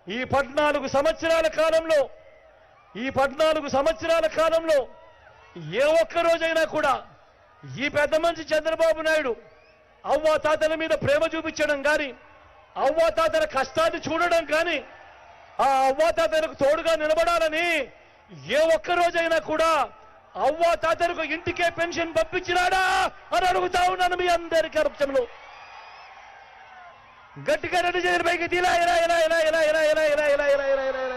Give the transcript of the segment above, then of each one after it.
ఈ 14 సంవత్సరాల కాలంలో ఏ ఒక్క రోజైనా కూడా ఈ పెద్ద మనిషి చంద్రబాబు నాయుడు అవ్వాతాతల మీద ప్రేమ చూపించడం కానీ, అవ్వాతాతల కష్టాన్ని చూడడం కానీ, ఆ అవ్వాతాతలకు తోడుగా నిలబడాలని ఏ ఒక్క రోజైనా కూడా అవ్వాతాతలకు ఇంటికే పెన్షన్ పంపించినాడా అని అడుగుతా ఉన్నాను మీ అందరి కరపక్షంలో. గట్టిగా రెండు చేతుల పైకి ఇలా ఇలా ఇలా ఇలా ఇలా ఇలా ఇలా ఇలా ఇలా ఇలా ఇలా ఇలా ఇలా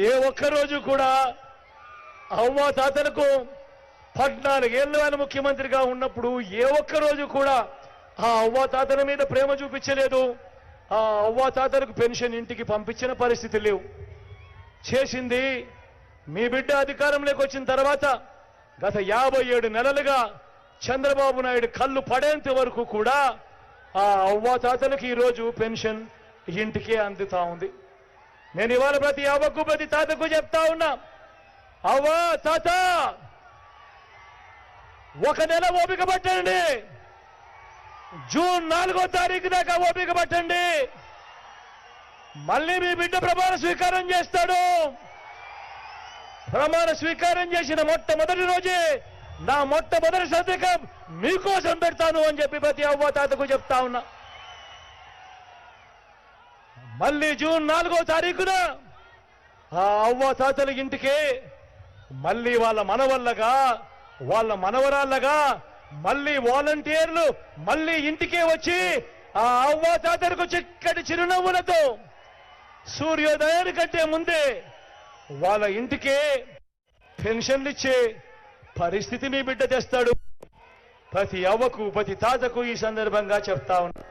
ఏ ఒక్కరోజు కూడా అవ్వాతాతలకు 14 ఏళ్ళు ఆయన ముఖ్యమంత్రిగా ఉన్నప్పుడు ఏ ఒక్కరోజు కూడా ఆ అవ్వాతాతల మీద ప్రేమ చూపించలేదు. ఆ అవ్వాతాతలకు పెన్షన్ ఇంటికి పంపించిన పరిస్థితి లేవు. చేసింది మీ బిడ్డ అధికారంలోకి వచ్చిన తర్వాత గత 57 నెలలుగా చంద్రబాబు నాయుడు కళ్ళు పడేంత వరకు కూడా ఆ అవ్వాతాతలకు ఈరోజు పెన్షన్ ఇంటికే అందుతా ఉంది. నేను ఇవాళ ప్రతి అవ్వకు ప్రతి తాతకు చెప్తా ఉన్నా, అవ్వా తాత ఒక నెల ఓపిక పట్టండి, జూన్ 4వ తారీఖు దాకా ఓపిక పట్టండి. మళ్ళీ మీ బిడ్డ ప్రమాణ స్వీకారం చేస్తాడు. ప్రమాణ స్వీకారం చేసిన మొట్టమొదటి రోజే నా మొట్టమొదటి సంతకం మీకోసం పెడతాను అని చెప్పి ప్రతి అవ్వ తాతకు చెప్తా ఉన్నా. మళ్ళీ జూన్ 4వ తారీఖున ఆ అవ్వ తాతల ఇంటికే మళ్ళీ వాళ్ళ మనవల్లగా వాళ్ళ మనవరాళ్ళగా మళ్ళీ వాలంటీర్లు మళ్ళీ ఇంటికే వచ్చి ఆ అవ్వ తాతలకు చిక్కటి చిరునవ్వులతో సూర్యోదయాని కంటే ముందే వాళ్ళ ఇంటికే పెన్షన్లు ఇచ్చే పరిస్థితి మీ బిడ్డ తెస్తాడు. ప్రతి అవ్వకు ప్రతి తాతకు ఈ సందర్భంగా చెప్తా ఉన్నా.